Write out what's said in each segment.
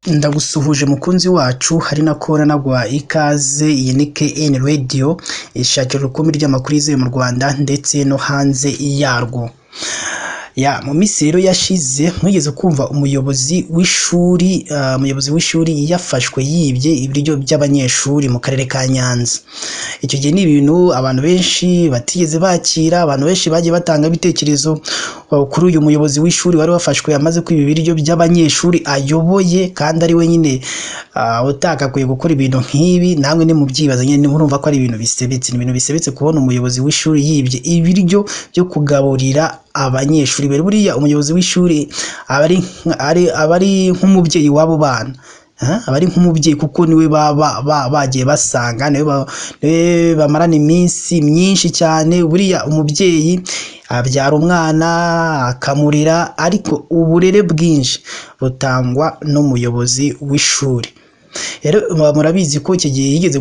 Ndagusuhuje mukunzi wacu hari nakora nagwa ikaze iyi ni KN Radio ishakira urukumbi ry'amakuru yizewe mu Rwanda ndetse no hanze yarwo. Mu minsi rero yashize mwigeze kumva umuyobozi w'ishuri yafashwe yibye ibiryo by'abanyeshuri mu karere ka Nyanza. Icyo gihe ni ibintu abantu benshi batigeze bakira, abantu benshi bagiye batanga ibitekerezo kuri uyu muyobozi w'ishuri wari wafashwe yamaze kwiba ibiryo by'abanyeshuri ayoboye kandi ari we nyine utakakwiye gukora ibintu nk'ibi. Namwe ni mubyibaza nyine murumva ko ari ibintu bisebetse, kubona umuyobozi w'ishuri yibye ibiryo byo kugaburira abanyeshuri. Buriya umuyobozi w'ishuri abari nk'umubyeyi w'abo bana, abari nk'umubyeyi kuko niwe bagiye basanga, niwe bamarana iminsi myinshi cyane. Buriya umubyeyi abyara umwana akamurira, ariko uburere bwinshi butangwa n'umuyobozi w'ishuri. Rero murabizi ko icyo gihe yigeze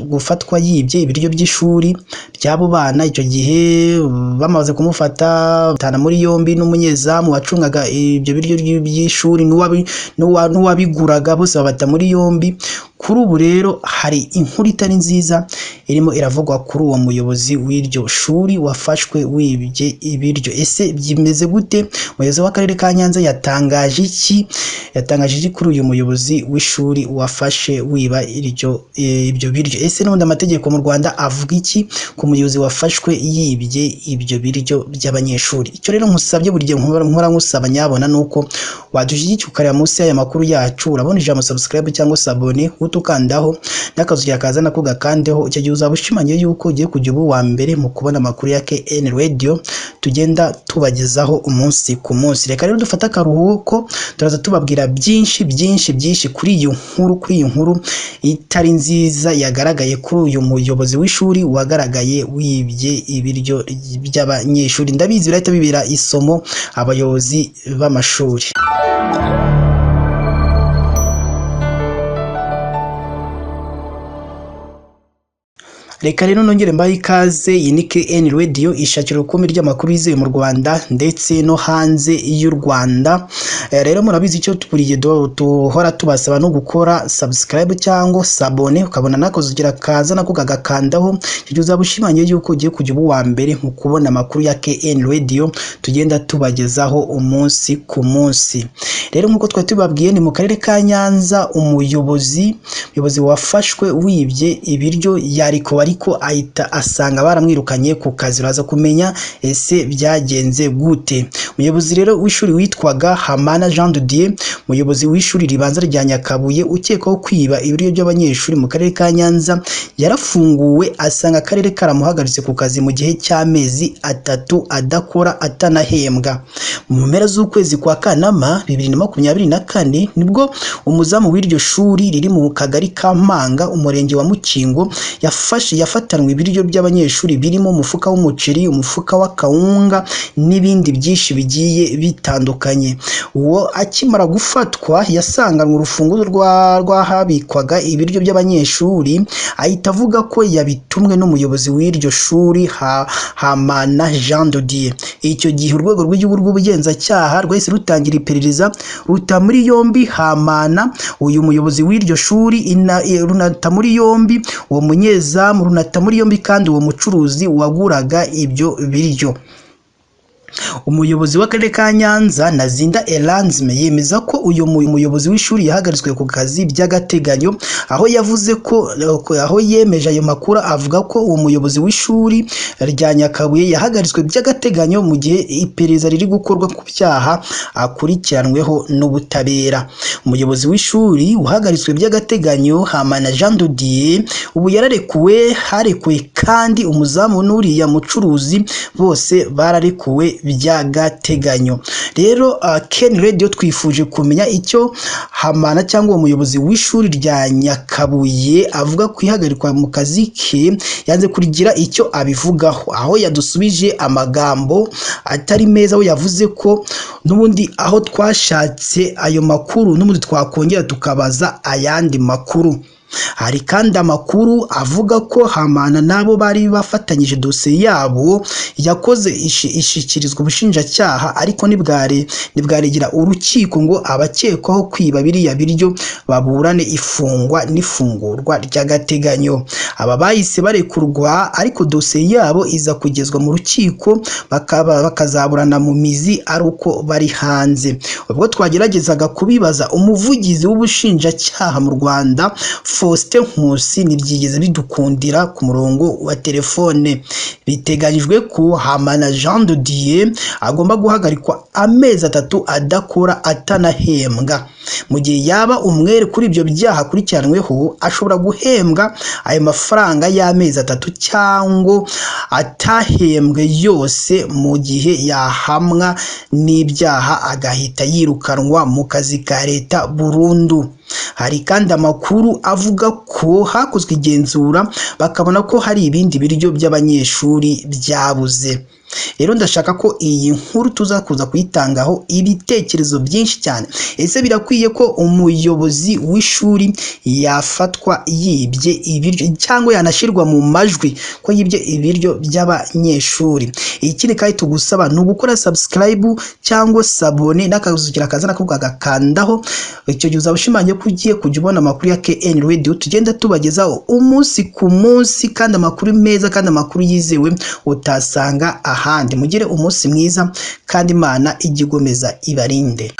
gufatwa yibye ibiryo by'ishuri by'abo bana. Icyo gihe bamaze kumufata batana muri yombi n'umunyezamu wacungaga ibyo biryo by'ishuri n'uwabiguraga, bose babata muri yombi. Kuri ubu rero hari inkuru itari nziza irimo iravugwa kuri uwo muyobozi w'iryo shuri wafashwe wibye ibiryo. Ese byimeze gute? Umuyobozi w'akarere ka Nyanza yatangaje iki kuri uyu muyobozi w'ishuri wafashe wiba ibyo biryo? Ese n'ubundi amategeko mu Rwanda avuga iki ku muyobozi wafashwe yibye ibyo biryo by'abanyeshuri? Icyo rero nkusabye buri gihe nkora nkusaba nyabona nuko wadushyigikira ukareba munsi y'aya makuru yacu, urabona ijambo subscribe cyangwa se abone utukandaho n'akazu kaza nako gakandeho. Icyo gihe uzaba ushimangiye yuko ugiye kujya uba wa mbere mu kubona amakuru ya KN Radio tugenda tubagezaho umunsi ku munsi. Reka rero dufate akaruhuko, turaza tubabwira byinshi kuri iyi nkuru itari nziza yagaragaye kuri uyu muyobozi w'ishuri wagaragaye wibye ibiryo by'abanyeshuri. Ndabizi birahita bibera isomo abayobozi b'amashuri. Reka rero nongere mbaye ikaze, iyi ni KN Radio ishakira urukumbi ry'amakuru yizewe mu Rwanda ndetse no hanze y'u Rwanda. Rero murabizi icyo tuburiye duhora tubasaba no gukora subscribe cyangwa sabone, ukabona nakoze ugira kaza nako gagakandaho. Icyo uzaba ushimangiye yuko ugiye kujya uba wa mbere mu kubona amakuru ya KN Radio tugenda tubagezaho umunsi ku munsi. Rero nkuko twari tubabwiye, ni mu karere ka Nyanza umuyobozi wafashwe wibye ibiryo ariko ahita asanga baramwirukanye ku kazi. Uraza kumenya ese byagenze gute. Umuyobozi rero w'ishuri witwaga Hamana Jean de Dieu, umuyobozi w'ishuri ribanza rya Nyakabuye ukekwaho kwiba ibiryo by'abanyeshuri mu karere ka Nyanza, yarafunguwe asanga akarere karamuhagaritse ku kazi mu gihe cy'amezi 3 adakora atanahembwa. Mu mpera z'ukwezi kwa Kanama 2024 nibwo umuzamu w'iryo shuri riri mu kagari ka Mpanga umurenge wa Mukingo yafatanwe ibiryo by'abanyeshuri birimo umufuka w'umuceri, umufuka w'akawunga n'ibindi byinshi bigiye bitandukanye. Uwo akimara gufatwa yasanganwe urufunguzo rw'ahabikwaga ibiryo by'abanyeshuri, ahita avuga ko yabitumwe n'umuyobozi w'iryo shuri Hamana Jean de Dieu. Icyo gihe urwego rw'igihugu rw'ubugenzacyaha rwahise rutangira iperereza ruta muri yombi Hamana, uyu muyobozi w'iryo shuri runata muri yombi uwo munyezamu, runata muri yombi kandi uwo mucuruzi waguraga ibyo biryo. Umuyobozi w'akarere ka Nyanza Nazinda Elanzme yemeza ko uyu muyobozi w'ishuri yahagaritswe ku kazi by'agateganyo, aho yemeje ayo makuru avuga ko uwo muyobozi w'ishuri rya Nyakabuye yahagaritswe by'agateganyo mu gihe iperereza riri gukorwa ku byaha akurikiranweho n'ubutabera. Umuyobozi w'ishuri uhagaritswe by'agateganyo Hamana Jean de Dieu ubu yararekuwe, harekuwe kandi umuzamu n'uriya mucuruzi, bose bararekuwe by'agateganyo. Rero KN Radio twifuje kumenya icyo Hamana cyangwa umuyobozi w'ishuri rya Nyakabuye avuga ku ihagarikwa mu kazi ke, yanze kugira icyo abivugaho, aho yadusubije amagambo atari meza, aho yavuze ko n'ubundi aho twashatse ayo makuru n'ubundi twakongera tukabaza ayandi makuru. Hari kandi amakuru avuga ko Hamana nabo bari bafatanyije dosiye yabo yakoze ishikirizwa ubushinjacyaha, ariko nibwaregera urukiko ngo abakekwaho kwiba biriya biryo baburane ifungwa n'ifungurwa ry'agateganyo. Aba bahise barekurwa, ariko dosiye yabo iza kugezwa mu rukiko bakazaburana mu mizi ari uko bari hanze. Ubwo twageragezaga kubibaza umuvugizi w'ubushinjacyaha mu Rwanda Faustin Nkusi ntibyigeze bidukundira ku murongo wa telefone. Biteganyijwe ko Hamana Jean de Dieu agomba guhagarikwa amezi 3 adakora atanahembwa. Mu gihe yaba umwere kuri ibyo byaha akurikiranweho, ashobora guhembwa ayo mafaranga y'amezi 3 cyangwa atahembwe yose, mu gihe yahamwa n'ibyaha agahita yirukanwa mu kazi ka leta burundu. Hari kandi amakuru avuga ko hakozwe igenzura bakabona ko hari ibindi biryo by'abanyeshuri byabuze. Rero ndashaka ko iyi nkuru tuzakuza kuyitangaho ibitekerezo byinshi cyane. Ese birakwiye ko umuyobozi w'ishuri yafatwa yibye ibiryo cyangwa yanashirwa mu majwi ko yibye ibiryo by'abanyeshuri? Ikindi kandi tugusaba ni ugukora subscribe cyangwa sabone n'akazukira kazana ko gakandaho. Icyo gihe uzabushimangiye ko ugiye kujya ubona amakuru ya KN Radio tugenda tubagezaho umunsi ku munsi, kandi amakuru meza kandi amakuru yizewe utasanga ahandi. Mugire umunsi mwiza kandi Imana ijye igomeza ibarinde.